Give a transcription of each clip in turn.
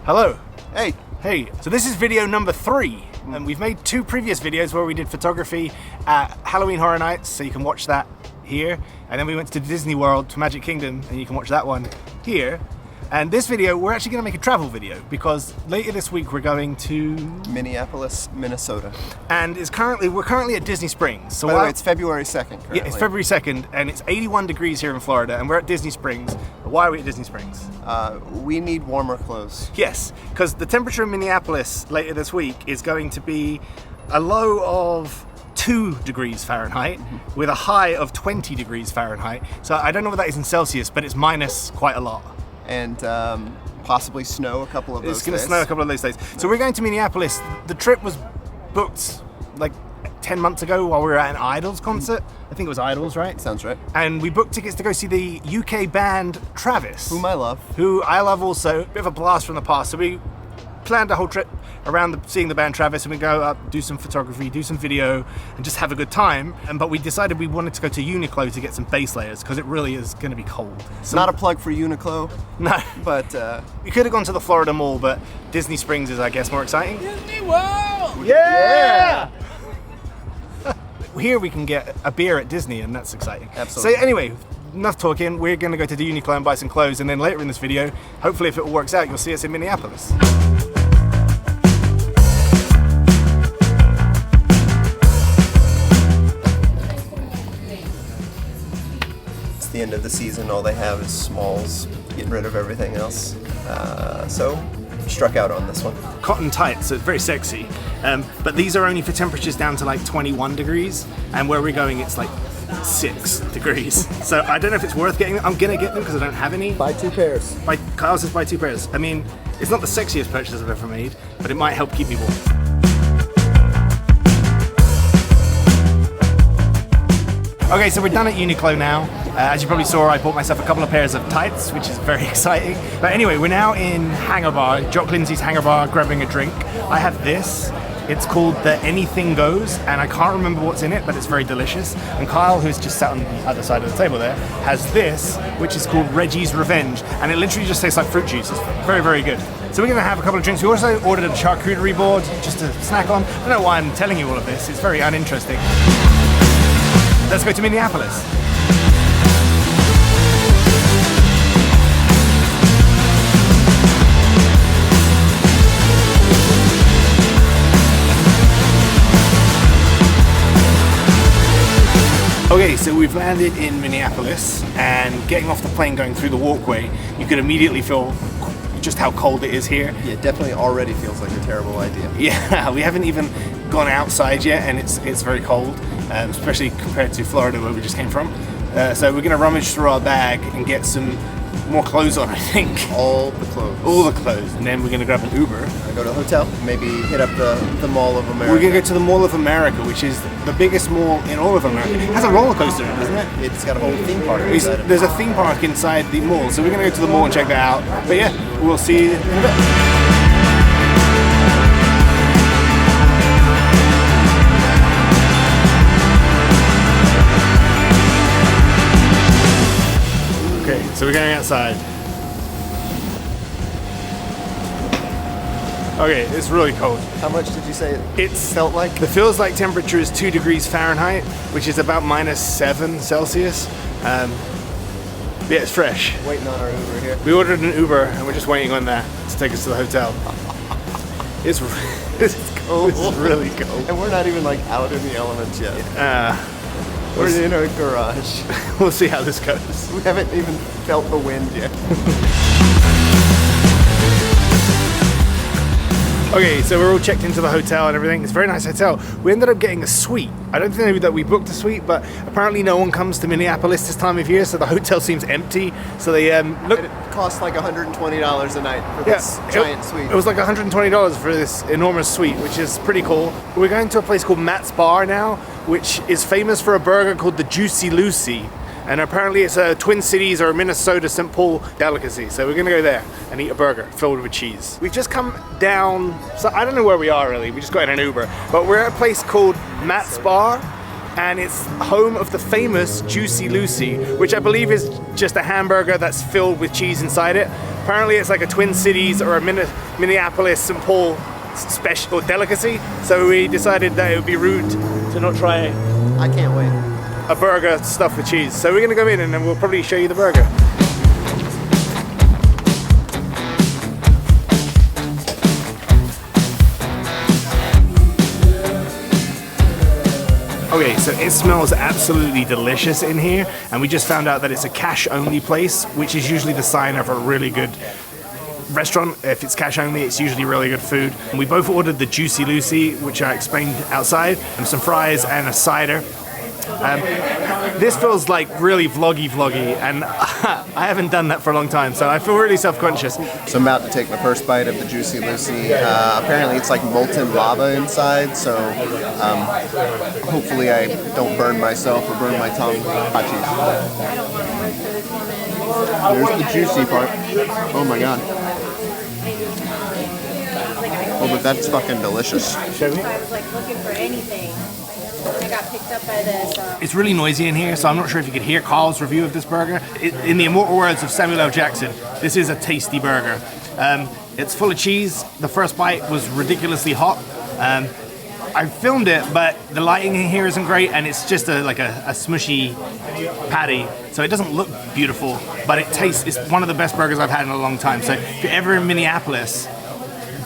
Hello. Hey. Hey. So this is video number 3. And we've made 2 previous videos where we did photography at Halloween Horror Nights, so you can watch that here. And then we went to Disney World, to Magic Kingdom, and you can watch that one here. And this video, we're actually going to make a travel video because later this week we're going to Minneapolis, Minnesota. And we're currently at Disney Springs. So by the way, it's February 2nd currently. Yeah, it's February 2nd and it's 81 degrees here in Florida and we're at Disney Springs. Why are we at Disney Springs? We need warmer clothes. Yes, because the temperature in Minneapolis later this week is going to be a low of 2 degrees Fahrenheit with a high of 20 degrees Fahrenheit. So I don't know what that is in Celsius, but it's minus quite a lot. And possibly snow a couple of those days. It's going to snow a couple of those days. So we're going to Minneapolis. The trip was booked like 10 months ago while we were at an Idols concert. I think it was Idols, right? Sounds right. And we booked tickets to go see the UK band Travis. Whom I love. Who I love also. Bit of a blast from the past. So we planned a whole trip around seeing the band Travis, and we go up, do some photography, do some video, and just have a good time. But we decided we wanted to go to Uniqlo to get some base layers because it really is going to be cold. So, not a plug for Uniqlo. No. But we could have gone to the Florida Mall, but Disney Springs is, I guess, more exciting. Disney World! Yeah! Here we can get a beer at Disney, and that's exciting. Absolutely. So anyway, enough talking. We're going to go to the Uniqlo and buy some clothes, and then later in this video, hopefully if it all works out, you'll see us in Minneapolis. The end of the season, all they have is smalls, getting rid of everything else. So struck out on this one. Cotton tights, so it's very sexy. But these are only for temperatures down to like 21 degrees, and where we're going it's like 6 degrees. So I don't know if it's worth getting them. I'm gonna get them because I don't have any. Buy 2 pairs. Kyle says buy 2 pairs. I mean, it's not the sexiest purchase I've ever made, but it might help keep me warm. Okay, so we're done at Uniqlo now. As you probably saw, I bought myself a couple of pairs of tights, which is very exciting. But anyway, we're now in Hangar Bar, Jock Lindsay's Hangar Bar, grabbing a drink. I have this. It's called the Anything Goes, and I can't remember what's in it, but it's very delicious. And Kyle, who's just sat on the other side of the table there, has this, which is called Reggie's Revenge, and it literally just tastes like fruit juice. It's very, very good. So we're gonna have a couple of drinks. We also ordered a charcuterie board just to snack on. I don't know why I'm telling you all of this. It's very uninteresting. Let's go to Minneapolis. Okay, so we've landed in Minneapolis, and getting off the plane going through the walkway, you can immediately feel just how cold it is here. Yeah, definitely already feels like a terrible idea. Yeah, we haven't even gone outside yet, and it's very cold, especially compared to Florida where we just came from. So we're gonna rummage through our bag and get some more clothes on, I think. All the clothes. All the clothes, and then we're gonna grab an Uber. Go to the hotel, maybe hit up the Mall of America. We're gonna go to the Mall of America, which is the biggest mall in all of America. It has a roller coaster in it, doesn't it? It's got a whole theme park inside it. There's a theme park inside the mall, so we're gonna go to the mall and check that out. But yeah, we'll see you in a bit. So we're going outside. Okay, it's really cold. How much did you say it felt like? The feels like temperature is 2 degrees Fahrenheit, which is about -7 Celsius. Yeah, it's fresh. Waiting on our Uber here. We ordered an Uber and we're just waiting on that to take us to the hotel. It's cold. It's really cold. And we're not even like out in the elements yet. We're in a garage. We'll see how this goes. We haven't even felt the wind yet. Okay, so we're all checked into the hotel and everything. It's a very nice hotel. We ended up getting a suite. I don't think that we booked a suite, but apparently no one comes to Minneapolis this time of year, so the hotel seems empty. So they look. It costs like $120 a night for this giant suite. It was like $120 for this enormous suite, which is pretty cool. We're going to a place called Matt's Bar now, which is famous for a burger called the Juicy Lucy. And apparently it's a Twin Cities or a Minnesota St. Paul delicacy. So we're gonna go there and eat a burger filled with cheese. We've just come down, so I don't know where we are really. We just got in an Uber, but we're at a place called Matt's Bar, and it's home of the famous Juicy Lucy, which I believe is just a hamburger that's filled with cheese inside it. Apparently it's like a Twin Cities or a Minneapolis St. Paul special delicacy, so we decided that it would be rude to not try I can't wait. a burger stuffed with cheese. So we're gonna go in and then we'll probably show you the burger. Okay, so it smells absolutely delicious in here, and we just found out that it's a cash-only place, which is usually the sign of a really good restaurant. If it's cash only, it's usually really good food. And we both ordered the Juicy Lucy, which I explained outside, and some fries and a cider. This feels like really vloggy, and I haven't done that for a long time, so I feel really self-conscious. So I'm about to take my first bite of the Juicy Lucy. Apparently it's like molten lava inside, so hopefully I don't burn myself or burn my tongue. Hot cheese. There's the juicy part. Oh my god. Oh, but that's fucking delicious. Show me. I was like looking for anything. I got picked up by this. It's really noisy in here, so I'm not sure if you could hear Carl's review of this burger. In the immortal words of Samuel L. Jackson, this is a tasty burger. It's full of cheese. The first bite was ridiculously hot. I filmed it, but the lighting in here isn't great, and it's just like a smushy patty, so it doesn't look beautiful, but it's one of the best burgers I've had in a long time. So if you're ever in Minneapolis,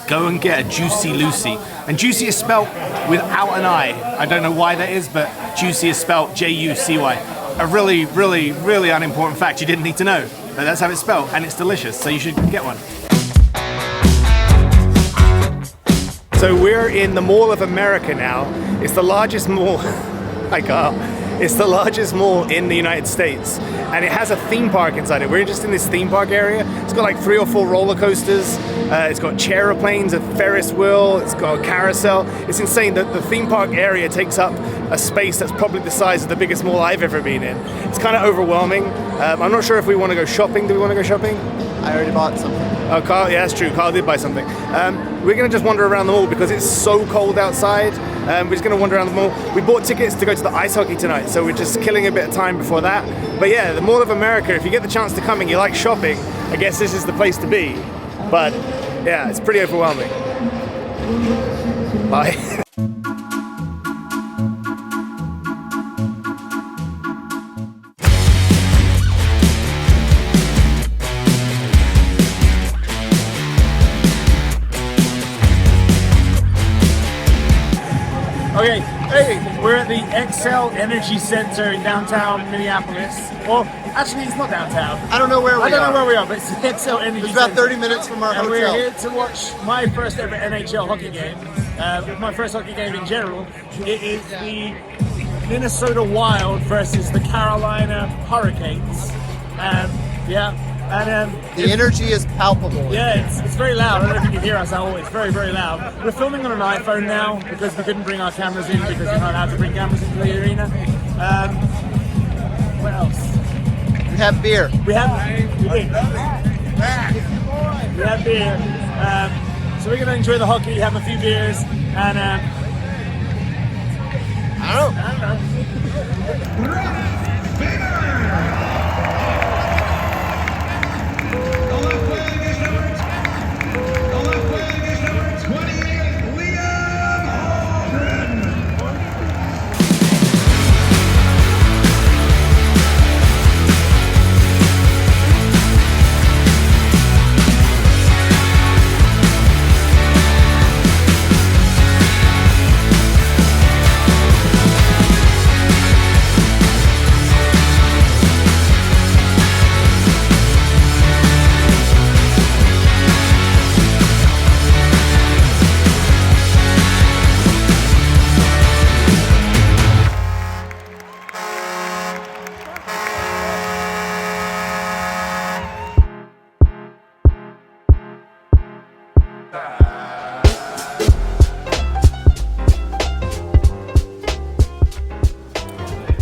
go and get a Juicy Lucy. And Juicy is spelt without an I. I don't know why that is, but Juicy is spelt J-U-C-Y. A really, really, really unimportant fact you didn't need to know, but that's how it's spelled, and it's delicious, so you should get one. So we're in the Mall of America now. It's the largest mall, hi Carl. It's the largest mall in the United States, and it has a theme park inside it. We're just in this theme park area. It's got like 3 or 4 roller coasters. It's got chairplanes, a Ferris wheel. It's got a carousel. It's insane that the theme park area takes up a space that's probably the size of the biggest mall I've ever been in. It's kind of overwhelming. I'm not sure if we want to go shopping. Do we want to go shopping? I already bought something. Oh, Carl, yeah, that's true. Carl did buy something. We're going to just wander around the mall because it's so cold outside. We're just going to wander around the mall. We bought tickets to go to the ice hockey tonight, so we're just killing a bit of time before that. But yeah, the Mall of America, if you get the chance to come and you like shopping, I guess this is the place to be. But yeah, it's pretty overwhelming. Bye. Okay, hey, we're at the Excel Energy Center in downtown Minneapolis. Well, actually, it's not downtown. I don't know where we are. I don't know where we are, but it's the Excel Energy It's about Center. 30 minutes from our And hotel. we're here to watch my first ever NHL hockey game. My first hockey game in general. It is the Minnesota Wild versus the Carolina Hurricanes. The energy is palpable. Yeah, it's very loud. I don't know if you can hear us at all. It's very, very loud. We're filming on an iPhone now because we couldn't bring our cameras in because you're not allowed to bring cameras into the arena. What else? We have beer. We have beer. So we're going to enjoy the hockey, have a few beers, and I don't know.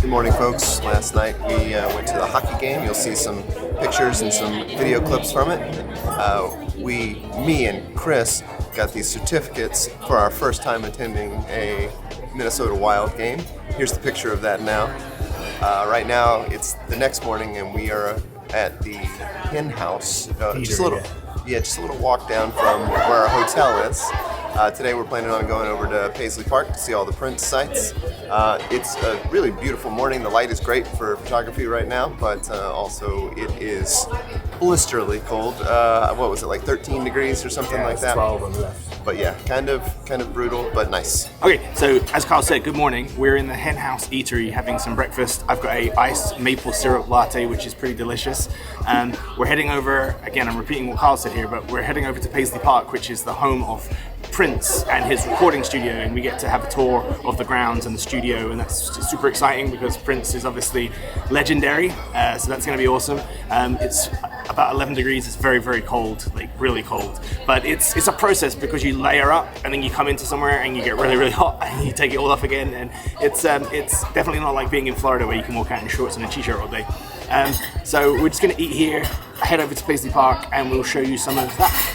Good morning, folks. Last night we went to the hockey game. You'll see some pictures and some video clips from it. Me and Chris got these certificates for our first time attending a Minnesota Wild game. Here's the picture of that now. Right now, it's the next morning, and we are at the Hen House. Just a little walk down from where our hotel is. Today we're planning on going over to Paisley Park to see all the Prince sites. It's a really beautiful morning. The light is great for photography right now, but also it is blisterly cold. What was it, like 13 degrees or something like that? 12 on the left. But yeah, kind of brutal, but nice. Okay, so as Carl said, good morning. We're in the Hen House Eatery having some breakfast. I've got a iced maple syrup latte, which is pretty delicious. We're heading over, again, I'm repeating what Carl said here, but we're heading over to Paisley Park, which is the home of Prince and his recording studio, and we get to have a tour of the grounds and the studio, and that's super exciting because Prince is obviously legendary, so that's going to be awesome. It's about 11 degrees. It's very, very cold, like really cold, but it's a process because you layer up and then you come into somewhere and you get really, really hot and you take it all off again, and it's definitely not like being in Florida where you can walk out in shorts and a t-shirt all day. So we're just going to eat here, head over to Paisley Park, and we'll show you some of that.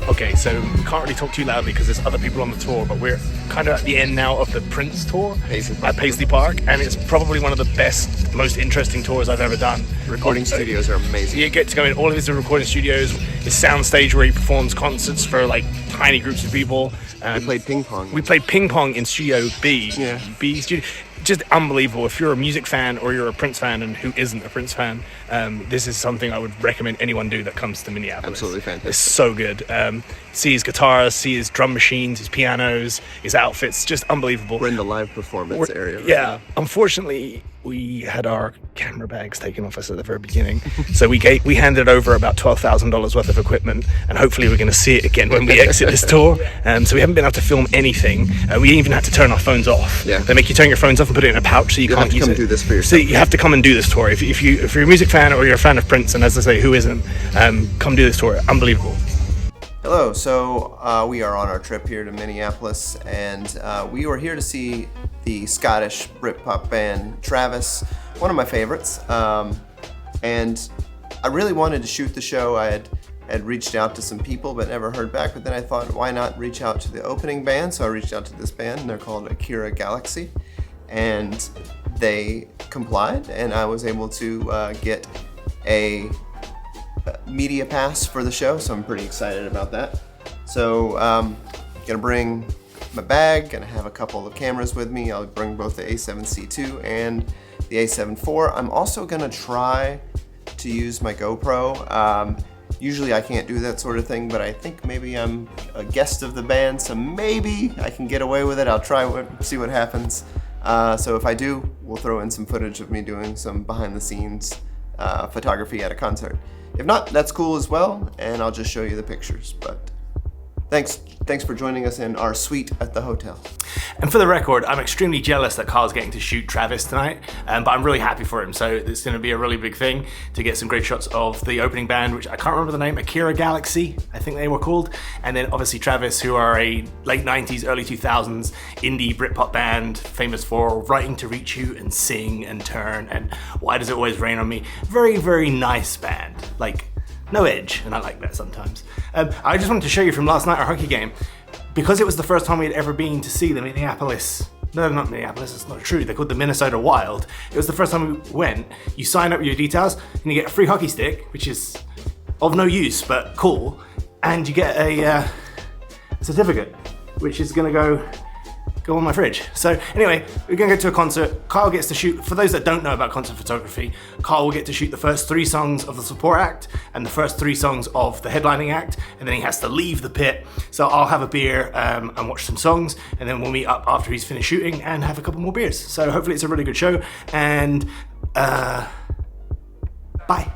Okay, so we can't really talk too loudly because there's other people on the tour, but we're kind of at the end now of the Prince tour at Paisley Park, and it's probably one of the best, most interesting tours I've ever done. Recording studios are amazing. You get to go in all of his recording studios, his soundstage where he performs concerts for like tiny groups of people. We played ping pong. We played ping pong in Studio B. Yeah. B Studio. Just unbelievable. If you're a music fan or you're a Prince fan, and who isn't a Prince fan, this is something I would recommend anyone do that comes to Minneapolis. Absolutely fantastic. It's so good. See his guitars, see his drum machines, his pianos, his outfits, just unbelievable. We're in the live performance area. Right yeah. now. Unfortunately, we had our camera bags taken off us at the very beginning, so we handed over about $12,000 worth of equipment, and hopefully we're going to see it again when we exit this tour. So we haven't been able to film anything. We even had to turn our phones off. Yeah. They make you turn your phones off and put it in a pouch so you can't use it. You have to come do this for yourself. So you have to come and do this tour. If you're a music fan or you're a fan of Prince, and as I say, who isn't, come do this tour. Unbelievable. Hello, so we are on our trip here to Minneapolis, and we were here to see the Scottish Britpop band Travis, one of my favorites, and I really wanted to shoot the show. I had reached out to some people but never heard back, but then I thought, why not reach out to the opening band? So I reached out to this band, and they're called Akira Galaxy, and they complied, and I was able to get a media pass for the show, so I'm pretty excited about that. So gonna bring my bag, gonna have a couple of cameras with me. I'll bring both the A7C II and the A7 IV. I'm also gonna try to use my GoPro. Usually I can't do that sort of thing, but I think maybe I'm a guest of the band, so maybe I can get away with it. I'll try, see what happens. So if I do, we'll throw in some footage of me doing some behind the scenes photography at a concert. If not, that's cool as well, and I'll just show you the pictures. But thanks for joining us in our suite at the hotel. And for the record, I'm extremely jealous that Carl's getting to shoot Travis tonight, but I'm really happy for him. So it's going to be a really big thing to get some great shots of the opening band, which I can't remember the name, Akira Galaxy, I think they were called. And then obviously Travis, who are a late 90s, early 2000s indie Britpop band, famous for Writing to Reach You and Sing and Turn and Why Does It Always Rain on Me? Very, very nice band. Like, no edge, and I like that sometimes. I just wanted to show you from last night, our hockey game, because it was the first time we had ever been to see the Minneapolis, no, not Minneapolis, that's not true, they're called the Minnesota Wild. It was the first time we went. You sign up your details, and you get a free hockey stick, which is of no use, but cool, and you get a certificate, which is gonna go on my fridge. So anyway, we're gonna go to a concert. Carl gets to shoot, for those that don't know about concert photography, Carl will get to shoot the first 3 songs of the support act and the first 3 songs of the headlining act, and then he has to leave the pit. So I'll have a beer and watch some songs, and then we'll meet up after he's finished shooting and have a couple more beers. So hopefully it's a really good show, and bye.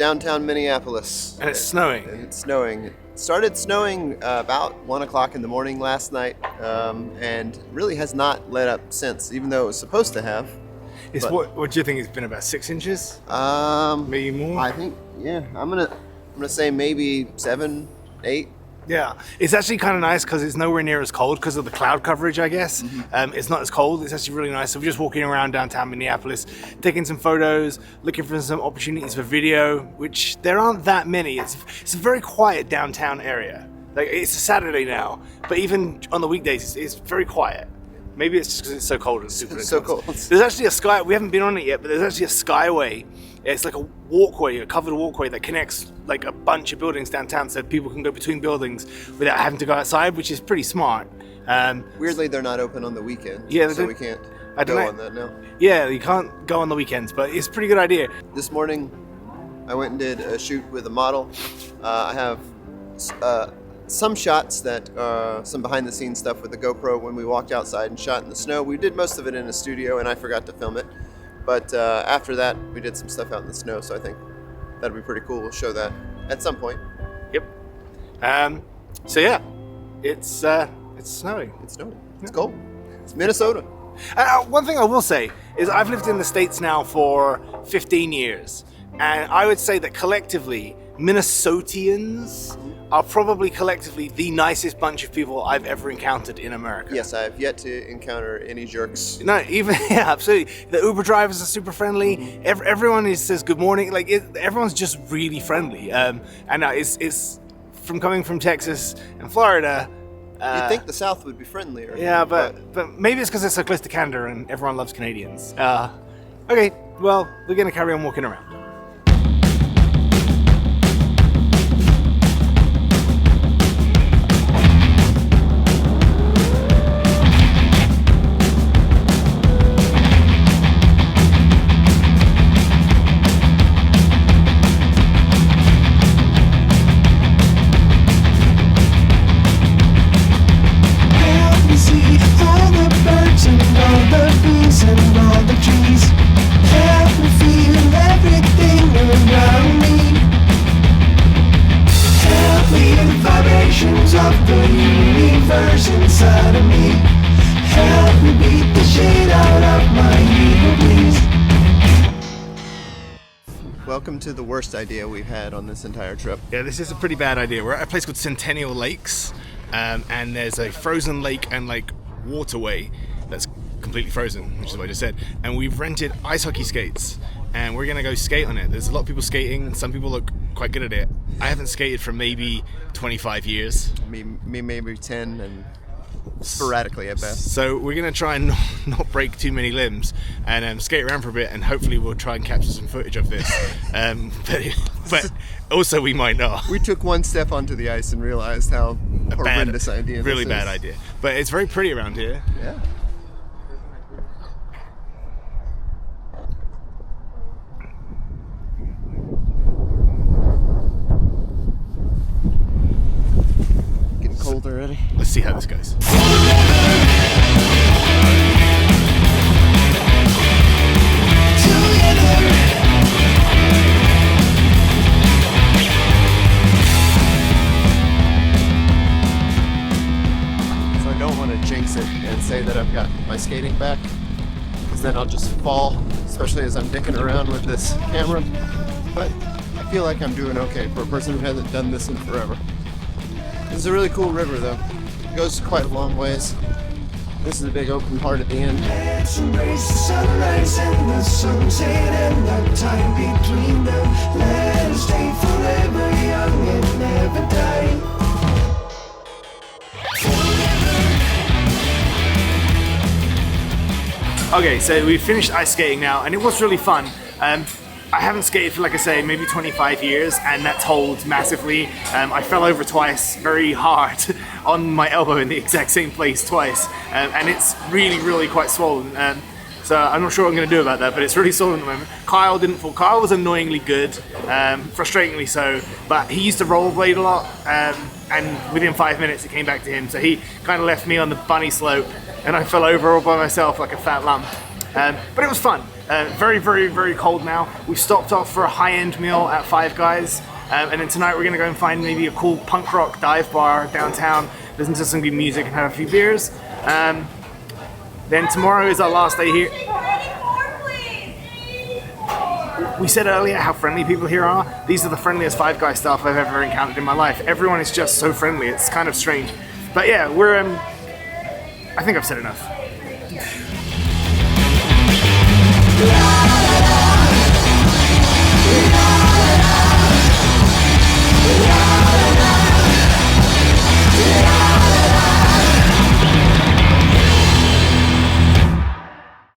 downtown Minneapolis. And it's snowing. And it's snowing. It started snowing about 1 o'clock in the morning last night, and really has not let up since, even though it was supposed to have. It's what do you think? It's been about 6 inches? Maybe more? I think, yeah. I'm gonna say maybe 7, 8. Yeah, it's actually kind of nice because it's nowhere near as cold because of the cloud coverage, I guess. It's not as cold. It's actually really nice. So we're just walking around downtown Minneapolis, taking some photos, looking for some opportunities for video, which there aren't that many. It's a very quiet downtown area. Like, it's a Saturday now, but even on the weekdays, it's very quiet. Maybe it's just because it's so cold and super intense. So cold. There's actually a sky. We haven't been on it yet, but there's actually a skyway. It's like a walkway, a covered walkway that connects like a bunch of buildings downtown, so people can go between buildings without having to go outside, which is pretty smart. Weirdly, they're not open on the weekend. Yeah, so we can't I don't go know. on that now. Yeah, you can't go on the weekends, but it's a pretty good idea. This morning, I went and did a shoot with a model. I have some shots that some behind the scenes stuff with the GoPro when we walked outside and shot in the snow. We did most of it in a studio, and I forgot to film it. But after that, we did some stuff out in the snow, so I think that'd be pretty cool. We'll show that at some point. Yep. So yeah, it's snowing. It's snowing. It's cold. It's Minnesota. One thing I will say is I've lived in the States now for 15 years, and I would say that collectively, Minnesotians are probably collectively the nicest bunch of people I've ever encountered in America. Yes, I have yet to encounter any jerks. No, even, yeah, absolutely. The Uber drivers are super friendly. Everyone says good morning. Like, everyone's just really friendly. And it's from coming from Texas and Florida. You'd think the South would be friendlier. Yeah, but maybe it's because it's so close to Canada and everyone loves Canadians. Okay, well, we're going to carry on walking around. Of the universe inside of me, help me beat the shit out of my ego, please. Welcome to the worst idea we've had on this entire trip. Yeah, this is a pretty bad idea. We're at a place called Centennial Lakes, and there's a frozen lake and like waterway that's completely frozen, which is what I just said. And we've rented ice hockey skates, and we're gonna go skate on it. There's a lot of people skating. Some people look quite good at it. I haven't skated for maybe 25 years. Me maybe 10, and sporadically at best. So we're gonna try and not break too many limbs and skate around for a bit, and hopefully we'll try and capture some footage of this. But also we might not. We took one step onto the ice and realized how horrendous idea this is. Really bad idea. But it's very pretty around here. Yeah. Cold already. Let's see how this goes. So I don't want to jinx it and say that I've got my skating back, because then I'll just fall, especially as I'm dicking around with this camera. But I feel like I'm doing okay for a person who hasn't done this in forever. This is a really cool river, though. It goes quite a long ways. This is a big open part at the end. Let's embrace the sunrise and the sunset and the time between them. Let us stay forever young and never die. Okay, so we finished ice skating now, and it was really fun. I haven't skated for, like I say, maybe 25 years, and that told massively. I fell over twice very hard on my elbow in the exact same place twice, and it's really, really quite swollen. So I'm not sure what I'm going to do about that, but it's really swollen at the moment. Kyle didn't fall. Kyle was annoyingly good, frustratingly so, but he used to rollerblade a lot, and within 5 minutes it came back to him. So he kind of left me on the bunny slope, and I fell over all by myself like a fat lump. But it was fun. Very, very, very cold now. We stopped off for a high-end meal at Five Guys, and then tonight we're gonna go and find maybe a cool punk rock dive bar downtown, listen to some good music and have a few beers. Then tomorrow is our last day here. We said earlier how friendly people here are. These are the friendliest Five Guys staff I've ever encountered in my life. Everyone is just so friendly. It's kind of strange. But yeah, we're I think I've said enough.